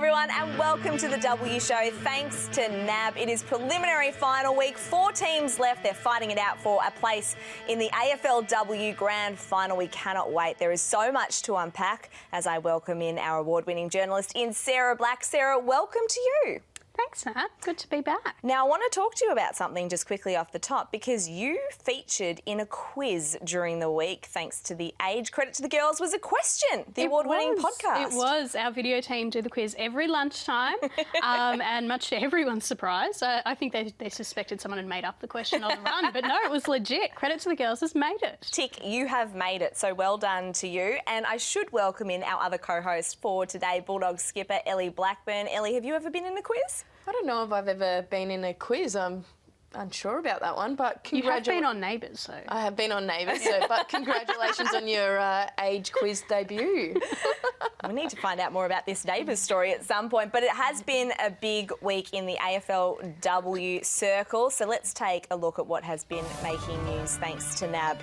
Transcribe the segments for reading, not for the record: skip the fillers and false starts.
everyone, and welcome to the W Show. Thanks to NAB. It is preliminary final week. 4 teams left. They're fighting it out for a place in the AFLW Grand Final. We cannot wait. There is so much to unpack as I welcome in our award-winning journalist in Sarah Black. Sarah, welcome to you. Thanks, Nat. Good to be back. Now, I want to talk to you about something just quickly off the top, because you featured in a quiz during the week, thanks to the Age. Credit to the Girls was a question, the award-winning podcast. It was. Our video team do the quiz every lunchtime, and much to everyone's surprise, I think they suspected someone had made up the question on the run, but no, it was legit. Credit to the Girls has made it. Tick, you have made it, so well done to you. And I should welcome in our other co-host for today, Bulldogs skipper Ellie Blackburn. Ellie, have you ever been in a quiz? I don't know if I've ever been in a quiz. I'm unsure about that one, but you have been on Neighbours, so... I have been on Neighbours, but congratulations on your Age quiz debut. We need to find out more about this Neighbours story at some point, but it has been a big week in the AFLW circle, so let's take a look at what has been making news thanks to NAB.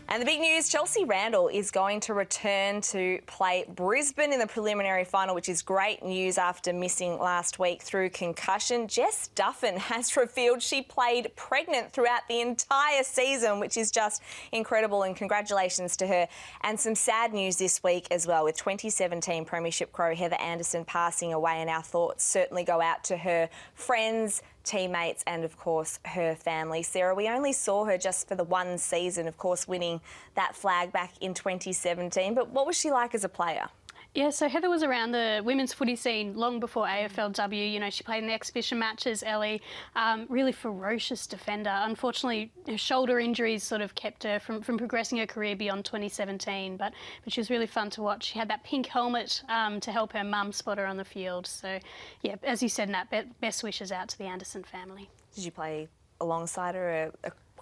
And the big news, Chelsea Randall is going to return to play Brisbane in the preliminary final, which is great news after missing last week through concussion. Jess Duffin has revealed she played pregnant throughout the entire season, which is just incredible, and congratulations to her. And some sad news this week as well, with 2017 Premiership Crow Heather Anderson passing away, and our thoughts certainly go out to her friends, teammates and, of course, her family. Sarah, we only saw her just for the one season, of course, winning that flag back in 2017. But what was she like as a player? Yeah, so Heather was around the women's footy scene long before AFLW. You know, she played in the exhibition matches, Ellie. Really ferocious defender. Unfortunately, her shoulder injuries sort of kept her from progressing her career beyond 2017. But she was really fun to watch. She had that pink helmet to help her mum spot her on the field. So, yeah, as you said, Nat, best wishes out to the Anderson family. Did you play alongside her,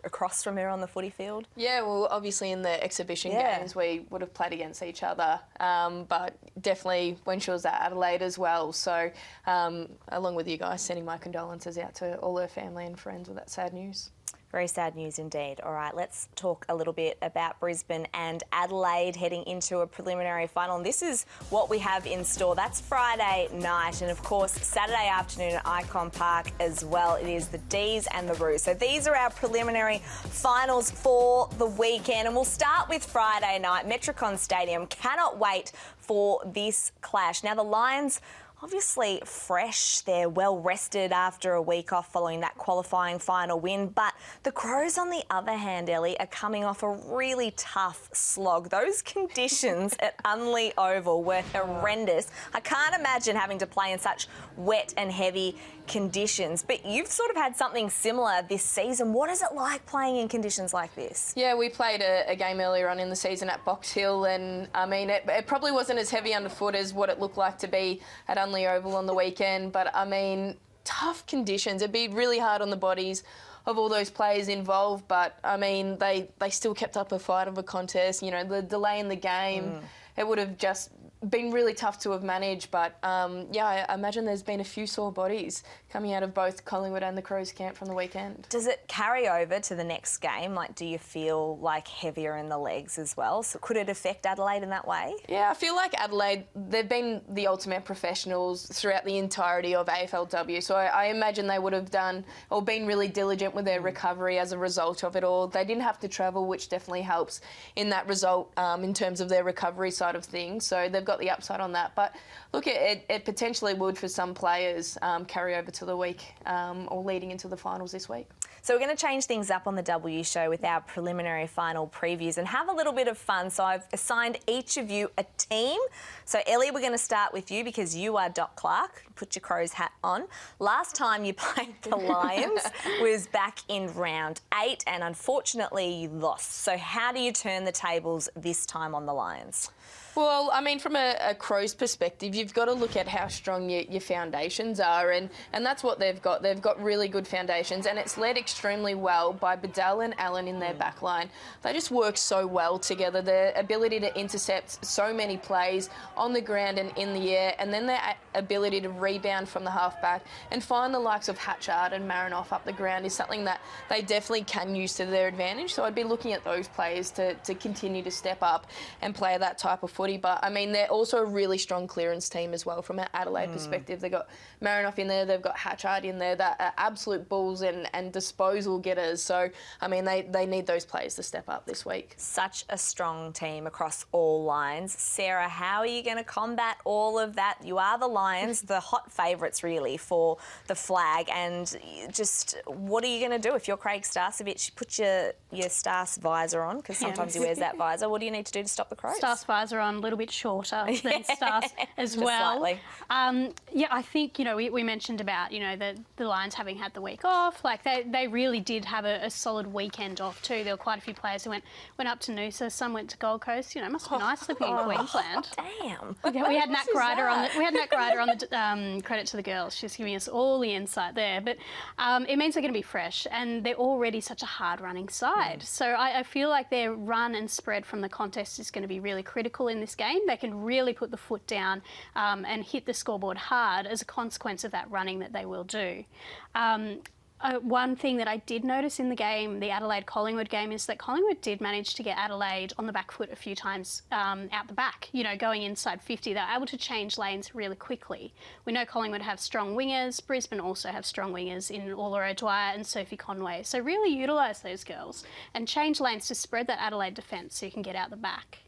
across from her on the footy field? Yeah, well, obviously in the exhibition games we would have played against each other, but definitely when she was at Adelaide as well. So along with you guys, sending my condolences out to all her family and friends with that sad news. Very sad news indeed. All right, let's talk a little bit about Brisbane and Adelaide heading into a preliminary final. And this is what we have in store. That's Friday night, and of course Saturday afternoon at Icon Park as well. It is the D's and the Roos. So these are our preliminary finals for the weekend. And we'll start with Friday night. Metricon Stadium. Cannot wait for this clash. Now the Lions, obviously fresh, they're well rested after a week off following that qualifying final win, but the Crows on the other hand, Ellie, are coming off a really tough slog. Those conditions at Unley Oval were horrendous. I can't imagine having to play in such wet and heavy conditions, but you've sort of had something similar this season. What is it like playing in conditions like this? Yeah, we played a game earlier on in the season at Box Hill, and I mean, it probably wasn't as heavy underfoot as what it looked like to be at Unley Oval on the weekend, but I mean, tough conditions. It'd be really hard on the bodies of all those players involved, but I mean, they still kept up a fight of a contest. You know, the delay in the game, it would have just been really tough to have managed, but yeah, I imagine there's been a few sore bodies coming out of both Collingwood and the Crows camp from the weekend. Does it carry over to the next game? Like, do you feel like heavier in the legs as well? So could it affect Adelaide in that way? Yeah, I feel like Adelaide, they've been the ultimate professionals throughout the entirety of AFLW, so I imagine they would have done or been really diligent with their recovery as a result of it all. They didn't have to travel, which definitely helps in that result in terms of their recovery side of things, so they've got the upside on that. But look, it potentially would for some players carry over to the week or leading into the finals this week. So we're going to change things up on the W Show with our preliminary final previews and have a little bit of fun. So I've assigned each of you a team. So Ellie, we're going to start with you because you are Doc Clark. Put your Crows hat on. Last time you played the Lions was back in round 8 and unfortunately you lost. So how do you turn the tables this time on the Lions? Well, I mean, from a Crows perspective, you've got to look at how strong your foundations are, and that's what they've got. They've got really good foundations, and it's led extremely well by Bedell and Allen in their back line. They just work so well together. Their ability to intercept so many plays on the ground and in the air, and then their ability to rebound from the halfback and find the likes of Hatchard and Marinoff up the ground is something that they definitely can use to their advantage. So I'd be looking at those players to continue to step up and play that type of footy. But I mean, they're also a really strong clearance team as well from an Adelaide perspective. They've got Marinoff in there, they've got Hatchard in there, that are absolute bulls and disposal getters. So, I mean, they need those players to step up this week. Such a strong team across all lines. Sarah, how are you going to combat all of that? You are the Lions, the hot favourites really for the flag, and just what are you going to do if you're Craig Starcevich? Put your Starce visor on, because sometimes he wears that visor. What do you need to do to stop the Crows? Starce visor on, a little bit shorter than Starce as well. Slightly. Yeah, I think, you know, we mentioned about, you know, the Lions having had the week off. Like, they really did have a solid weekend off too. There were quite a few players who went up to Noosa, some went to Gold Coast. You know, it must be nice living in Queensland. Damn. We had Nat Ryder on the credit to the girls. She's giving us all the insight there. But it means they're going to be fresh, and they're already such a hard-running side. So I feel like their run and spread from the contest is going to be really critical in this game. They can really put the foot down and hit the scoreboard hard as a consequence of that running that they will do. One thing that I did notice in the game, the Adelaide-Collingwood game, is that Collingwood did manage to get Adelaide on the back foot a few times out the back, you know, going inside 50. They were able to change lanes really quickly. We know Collingwood have strong wingers. Brisbane also have strong wingers in Orla O'Dwyer and Sophie Conway. So really utilise those girls and change lanes to spread that Adelaide defence so you can get out the back.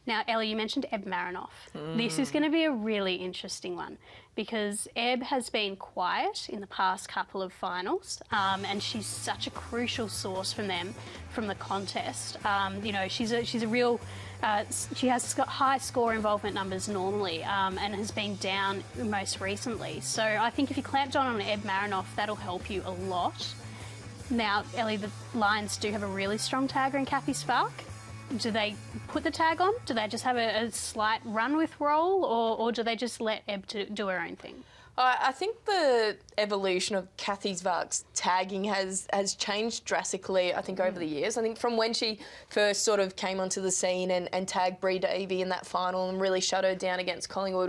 Now, Ellie, you mentioned Eb Marinoff. This is going to be a really interesting one because Eb has been quiet in the past couple of finals and she's such a crucial source from them from the contest. You know, she's a real... she has got high score involvement numbers normally and has been down most recently. So I think if you clamp down on Eb Marinoff, that'll help you a lot. Now, Ellie, the Lions do have a really strong tagger in Kathy Spark. Do they put the tag on? Do they just have a slight run with role, or do they just let Eb do her own thing? I think the evolution of Kathy Svark's tagging has changed drastically, I think, over the years. I think from when she first sort of came onto the scene and tagged Brie Davey in that final and really shut her down against Collingwood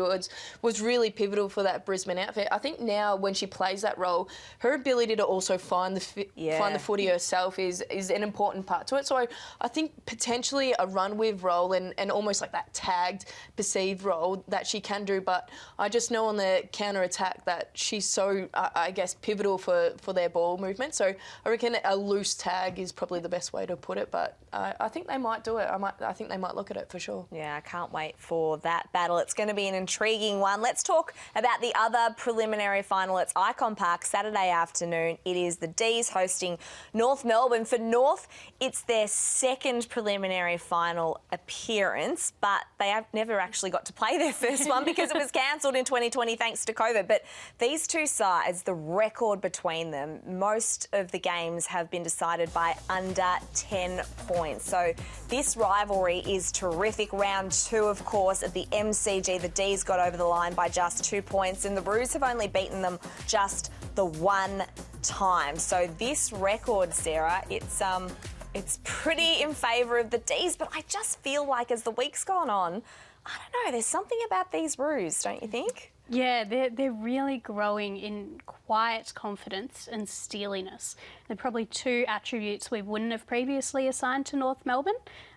was really pivotal for that Brisbane outfit. I think now when she plays that role, her ability to also find the footy herself is an important part to it. So I think potentially a run with role and almost like that tagged perceived role that she can do, but I just know on the counter-attack that she's so, I guess, pivotal for their ball movement. So I reckon a loose tag is probably the best way to put it, but I think they might do it. I think they might look at it for sure. Yeah, I can't wait for that battle. It's going to be an intriguing one. Let's talk about the other preliminary final. It's Icon Park, Saturday afternoon. It is the D's hosting North Melbourne. For North, it's their second preliminary final appearance, but they have never actually got to play their first one because it was cancelled in 2020 thanks to COVID. But these two sides, the record between them, most of the games have been decided by under 10 points. So this rivalry is terrific. Round two, of course, at the MCG, the D's got over the line by just 2 points and the Roos have only beaten them just the one time. So this record, Sarah, it's pretty in favour of the D's, but I just feel like as the week's gone on, I don't know, there's something about these Roos, don't you think? Yeah, they're really growing in quiet confidence and steeliness. They're probably two attributes we wouldn't have previously assigned to North Melbourne.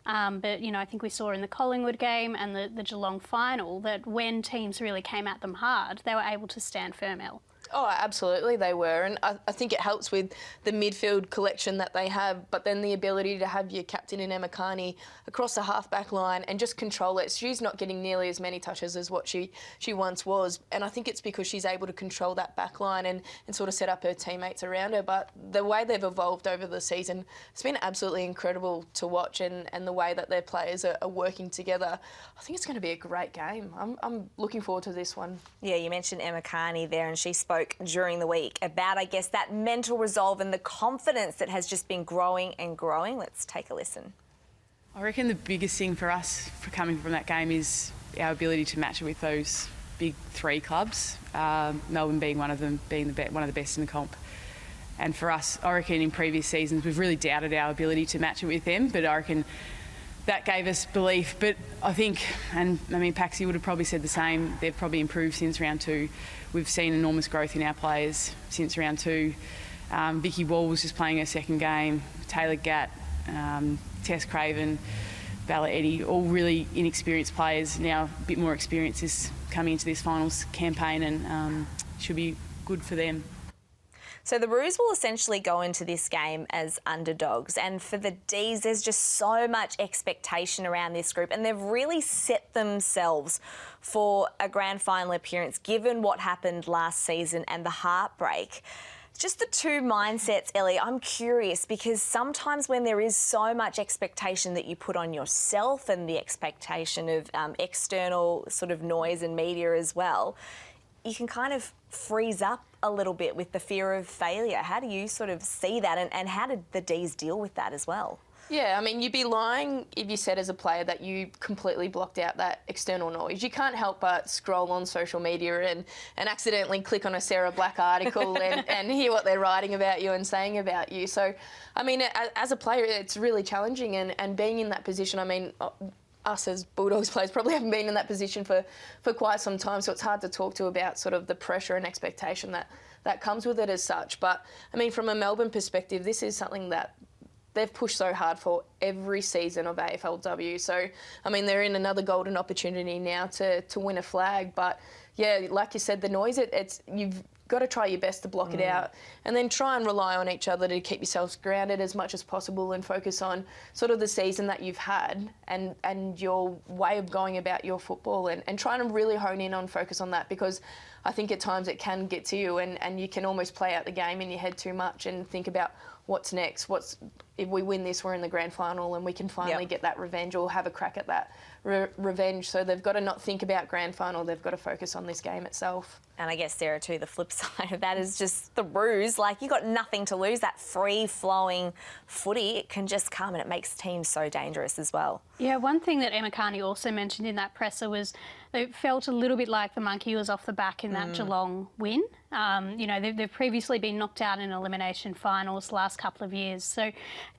But, you know, I think we saw in the Collingwood game and the Geelong final that when teams really came at them hard, they were able to stand firm, Elle. Oh, absolutely they were. And I think it helps with the midfield collection that they have, but then the ability to have your captain in Emma Carney across the half-back line and just control it. She's not getting nearly as many touches as what she once was. And I think it's because she's able to control that back line and sort of set up her teammates around her. But the way they've evolved over the season, it's been absolutely incredible to watch, and the way that their players are working together. I think it's going to be a great game. I'm looking forward to this one. Yeah, you mentioned Emma Carney there, and she spoke during the week about, I guess, that mental resolve and the confidence that has just been growing and growing. Let's take a listen. I reckon the biggest thing for us for coming from that game is our ability to match it with those big three clubs, Melbourne being one of them, being one of the best in the comp. And for us, I reckon in previous seasons we've really doubted our ability to match it with them, but I reckon that gave us belief. But I think, and I mean, Paxi would have probably said the same, they've probably improved since round two. We've seen enormous growth in our players since round two. Vicky Wall was just playing her second game, Taylor Gatt, Tess Craven. Bella, Eddie, all really inexperienced players. Now a bit more experience is coming into this finals campaign, and should be good for them. So the Roos will essentially go into this game as underdogs, and for the Ds, there's just so much expectation around this group, and they've really set themselves for a grand final appearance given what happened last season and the heartbreak. Just the two mindsets, Ellie, I'm curious because sometimes when there is so much expectation that you put on yourself and the expectation of external sort of noise and media as well, you can kind of freeze up a little bit with the fear of failure. How do you sort of see that, and how did the Ds deal with that as well? Yeah, I mean, you'd be lying if you said as a player that you completely blocked out that external noise. You can't help but scroll on social media and accidentally click on a Sarah Black article and hear what they're writing about you and saying about you. So, I mean, as a player, it's really challenging, and being in that position, I mean, us as Bulldogs players probably haven't been in that position for quite some time, so it's hard to talk to about sort of the pressure and expectation that comes with it as such. But, I mean, from a Melbourne perspective, this is something that they've pushed so hard for every season of AFLW. So, I mean, they're in another golden opportunity now to win a flag. But, yeah, like you said, the noise, you've got to try your best to block it out, and then try and rely on each other to keep yourselves grounded as much as possible and focus on sort of the season that you've had and your way of going about your football, and trying to really hone in on focus on that, because I think at times it can get to you and you can almost play out the game in your head too much and think about what's next. If we win this, we're in the grand final and we can finally get that revenge or have a crack at that revenge. So they've got to not think about grand final. They've got to focus on this game itself. And I guess, Sarah, too, the flip side of that is just the Roos. Like, you got nothing to lose. That free-flowing footy, it can just come, and it makes teams so dangerous as well. Yeah, one thing that Emma Carney also mentioned in that presser was it felt a little bit like the monkey was off the back in that Geelong win. You know, they've previously been knocked out in elimination finals the last couple of years. So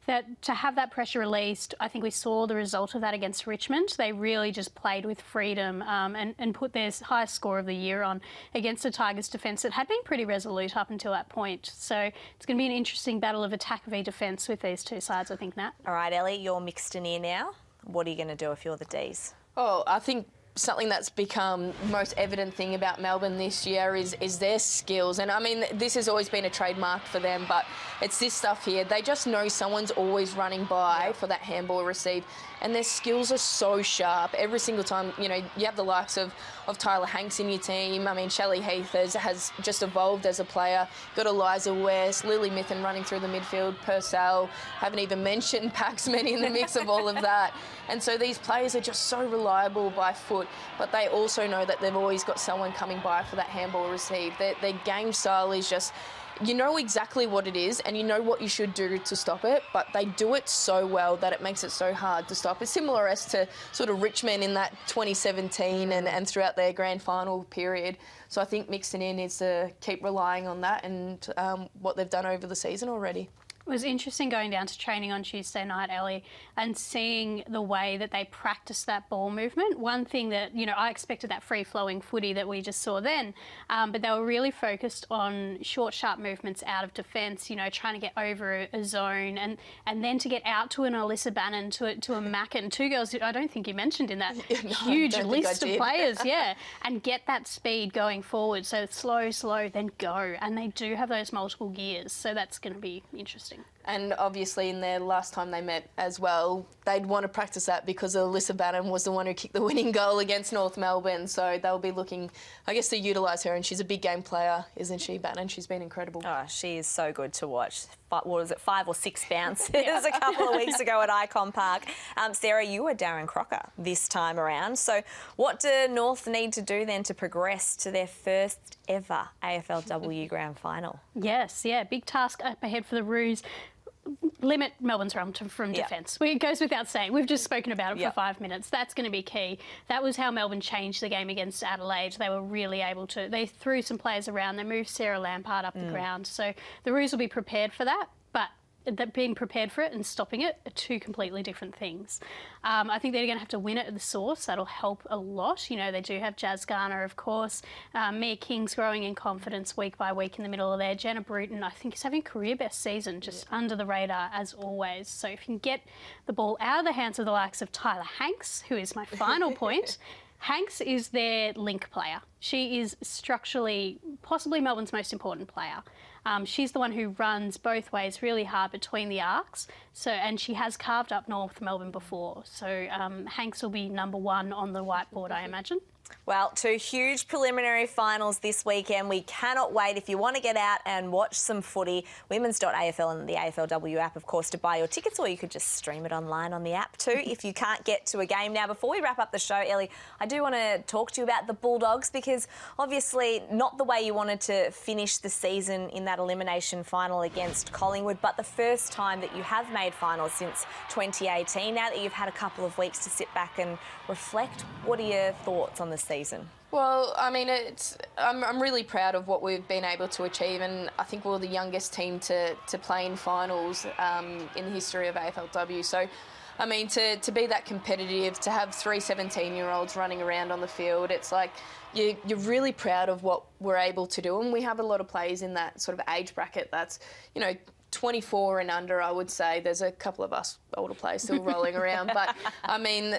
that to have that pressure released, I think we saw the result of that against Richmond. They really just played with freedom and put their highest score of the year on against the Tigers defence that had been pretty resolute up until that point. So it's going to be an interesting battle of attack v defence with these two sides, I think, Nat. All right, Ellie, you're mixed in here now. What are you going to do if you're the Ds? Oh, I think something that's become the most evident thing about Melbourne this year is their skills. And I mean, this has always been a trademark for them, but it's this stuff here. They just know someone's always running by for that handball receive, and their skills are so sharp. Every single time, you know, you have the likes of Tyler Hanks in your team. I mean, Shelley Heath has just evolved as a player. Got Eliza West, Lily Mithen running through the midfield, Purcell. Haven't even mentioned Paxman in the mix of all of that. And so these players are just so reliable by foot, but they also know that they've always got someone coming by for that handball receive. Their game style is just, you know exactly what it is and you know what you should do to stop it, but they do it so well that it makes it so hard to stop. It's similar as to sort of Richmond in that 2017 and throughout their grand final period. So I think Mixon needs to keep relying on that and what they've done over the season already. It was interesting going down to training on Tuesday night, Ellie, and seeing the way that they practice that ball movement. One thing that, you know, I expected that free-flowing footy that we just saw then, but they were really focused on short, sharp movements out of defence, you know, trying to get over a zone and then to get out to an Alyssa Bannon, to a Mackin, two girls who I don't think you mentioned in that huge list of players, and get that speed going forward. So slow, then go. And they do have those multiple gears, so that's going to be interesting. And obviously in their last time they met as well, they'd want to practice that because Alyssa Bannon was the one who kicked the winning goal against North Melbourne. So they'll be looking, I guess, to utilise her. And she's a big game player, isn't she, Bannon? She's been incredible. Oh, she is so good to watch. What was it, 5 or 6 bounces a couple of weeks ago at Icon Park. Sarah, you were Darren Crocker this time around. So what do North need to do then to progress to their first ever AFLW Grand Final? Yes, big task up ahead for the Roos. Limit Melbourne's run from defence. It goes without saying. We've just spoken about it for 5 minutes. That's going to be key. That was how Melbourne changed the game against Adelaide. They were really able to. They threw some players around. They moved Sarah Lampard up the ground. So the Roos will be prepared for that. But that being prepared for it and stopping it are two completely different things. I think they're going to have to win it at the source. That'll help a lot. You know, they do have Jazz Garner, of course. Mia King's growing in confidence week by week in the middle of there. Jenna Bruton, I think, is having a career best season, just under the radar as always. So if you can get the ball out of the hands of the likes of Tyler Hanks, who is my final point, Hanks is their link player. She is structurally possibly Melbourne's most important player. She's the one who runs both ways really hard between the arcs. And she has carved up North Melbourne before. So Hanks will be number one on the whiteboard, I imagine. Well, 2 huge preliminary finals this weekend. We cannot wait. If you want to get out and watch some footy, women's.afl and the AFLW app, of course, to buy your tickets, or you could just stream it online on the app too if you can't get to a game. Now, before we wrap up the show, Ellie, I do want to talk to you about the Bulldogs, because obviously not the way you wanted to finish the season in that elimination final against Collingwood, but the first time that you have made finals since 2018. Now that you've had a couple of weeks to sit back and reflect, what are your thoughts on the season? Well, I mean, I'm really proud of what we've been able to achieve, and I think we're the youngest team to play in finals in the history of AFLW. So, I mean, to be that competitive, to have 3 17-year-olds running around on the field, it's like you're really proud of what we're able to do. And we have a lot of players in that sort of age bracket that's, 24 and under, I would say. There's a couple of us older players still rolling around. But, I mean,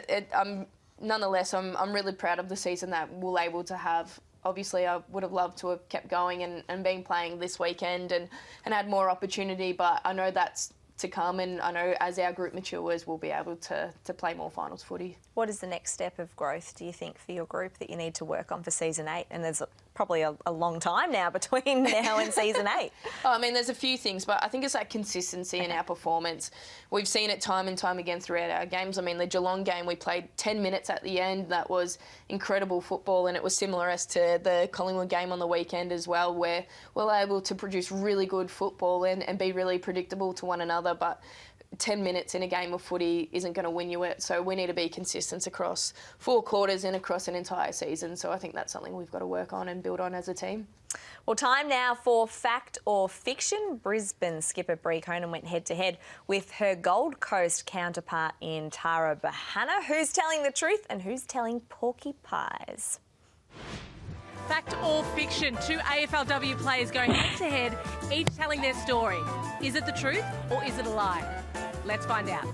nonetheless, I'm really proud of the season that we're able to have. Obviously, I would have loved to have kept going and been playing this weekend and had more opportunity, but I know that's to come, and I know as our group matures, we'll be able to play more finals footy. What is the next step of growth, do you think, for your group that you need to work on for season 8? And there's probably a long time now between now and season 8. I mean, there's a few things, but I think it's that consistency in our performance. We've seen it time and time again throughout our games. I mean, the Geelong game, we played 10 minutes at the end. That was incredible football, and it was similar as to the Collingwood game on the weekend as well, where we're able to produce really good football and be really predictable to one another. But 10 minutes in a game of footy isn't going to win you it, so we need to be consistent across 4 quarters and across an entire season. So I think that's something we've got to work on and build on as a team. Well, time now for Fact or Fiction. Brisbane skipper Brie Conan went head-to-head with her Gold Coast counterpart in Tara Bahana. Who's telling the truth and who's telling porky pies? Fact or fiction, 2 AFLW players going head-to-head, each telling their story. Is it the truth or is it a lie? Let's find out.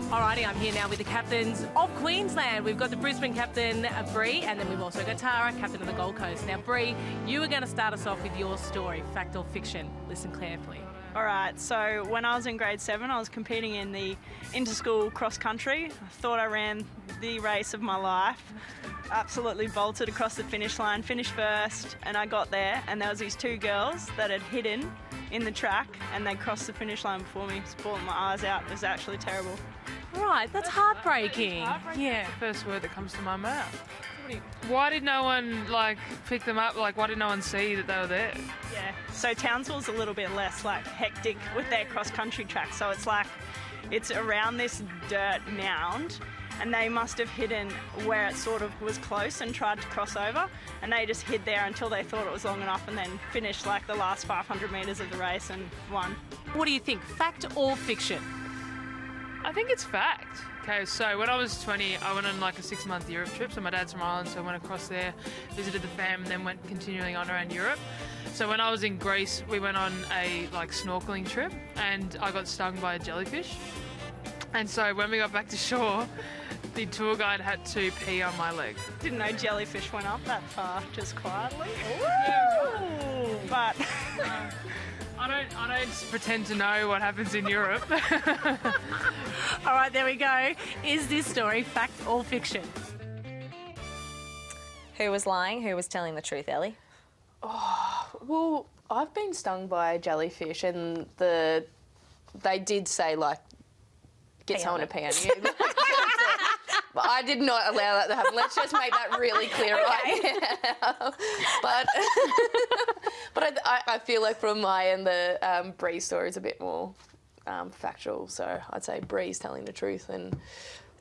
Alrighty, I'm here now with the captains of Queensland. We've got the Brisbane captain, Brie, and then we've also got Tara, captain of the Gold Coast. Now, Brie, you are going to start us off with your story, fact or fiction. Listen carefully. All right, so when I was in grade 7, I was competing in the inter-school cross-country. I thought I ran the race of my life. Absolutely bolted across the finish line, finished first, and I got there, and there was these 2 girls that had hidden in the track, and they crossed the finish line before me. It's bawling my eyes out. It was actually terrible. Right, that's heartbreaking. Yeah. First word that comes to my mouth. Why did no one pick them up? Why did no one see that they were there? Yeah. So Townsville's a little bit less hectic with their cross-country track. So it's around this dirt mound, and they must have hidden where it sort of was close and tried to cross over, and they just hid there until they thought it was long enough, and then finished the last 500 metres of the race and won. What do you think, fact or fiction? I think it's fact. Okay, so when I was 20, I went on a 6-month Europe trip. So my dad's from Ireland, so I went across there, visited the fam, and then went continuing on around Europe. So when I was in Greece, we went on a snorkeling trip, and I got stung by a jellyfish. And so when we got back to shore, the tour guide had to pee on my leg. Didn't know jellyfish went up that far, just quietly. Yeah. But I don't pretend to know what happens in Europe. All right, there we go. Is this story fact or fiction? Who was lying? Who was telling the truth, Ellie? Oh, well, I've been stung by a jellyfish, and they did say, get someone to pee on you. But I did not allow that to happen. Let's just make that really clear right now. But I feel like from my end, the Bree story is a bit more factual. So I'd say Bree's telling the truth and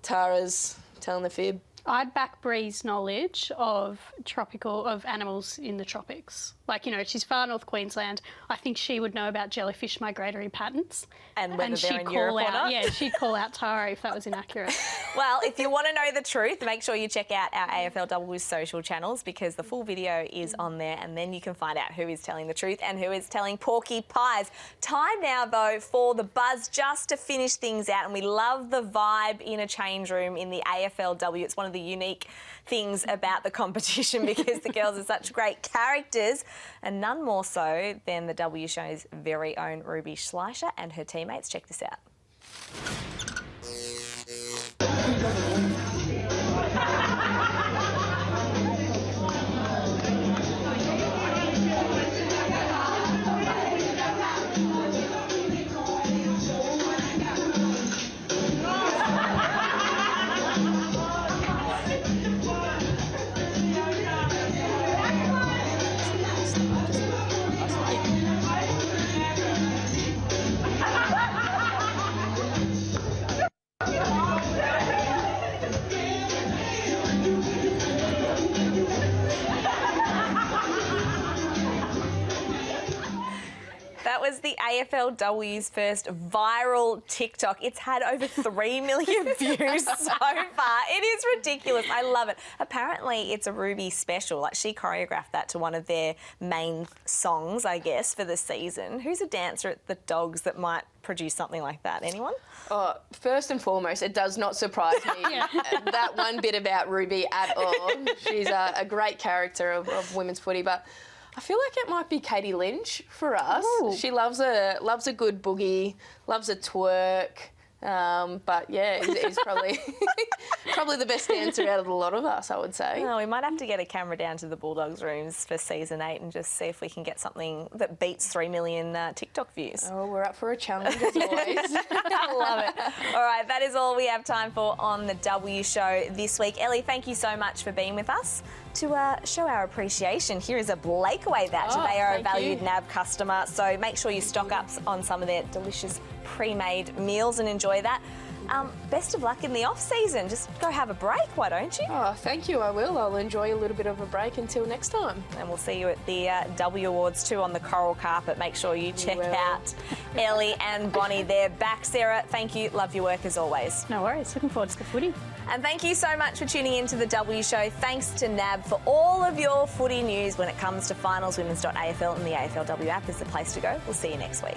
Tara's telling the fib. I'd back Bree's knowledge of animals in the tropics. Like, she's far North Queensland. I think she would know about jellyfish migratory patterns. And whether they're she'd in call Europe or out, not. yeah, she'd call out Tara if that was inaccurate. Well, if you want to know the truth, make sure you check out our AFLW social channels, because the full video is on there, and then you can find out who is telling the truth and who is telling porky pies. Time now, though, for the buzz just to finish things out, and we love the vibe in a change room in the AFLW. It's one of the unique things about the competition because the girls are such great characters, and none more so than the W Show's very own Ruby Schleicher and her teammates. Check this out. That was the AFLW's first viral TikTok. It's had over 3 million views so far. It is ridiculous. I love it. Apparently, it's a Ruby special. Like, she choreographed that to one of their main songs, I guess, for the season. Who's a dancer at the Dogs that might produce something like that? Anyone? Oh, first and foremost, it does not surprise me that one bit about Ruby at all. She's a great character of women's footy, but I feel like it might be Katie Lynch for us. Ooh. She loves a good boogie, loves a twerk. But yeah, is probably probably the best dancer out of the lot of us, I would say. Oh, we might have to get a camera down to the Bulldogs rooms for season 8 and just see if we can get something that beats 3 million TikTok views. Oh, we're up for a challenge as always. I love it. All right, that is all we have time for on the W Show this week. Ellie, thank you so much for being with us. To show our appreciation, here is a Blakeaway voucher. They are a valued NAB customer, so make sure you stock up on some of their delicious pre-made meals and enjoy that. Best of luck in the off-season. Just go have a break, why don't you? Oh, thank you, I will. I'll enjoy a little bit of a break until next time. And we'll see you at the W Awards too on the coral carpet. Make sure you check out Ellie and Bonnie. They're back. Sarah, thank you. Love your work as always. No worries. Looking forward to the footy. And thank you so much for tuning in to the W Show. Thanks to NAB for all of your footy news when it comes to finals. Women's.afl and the AFLW app is the place to go. We'll see you next week.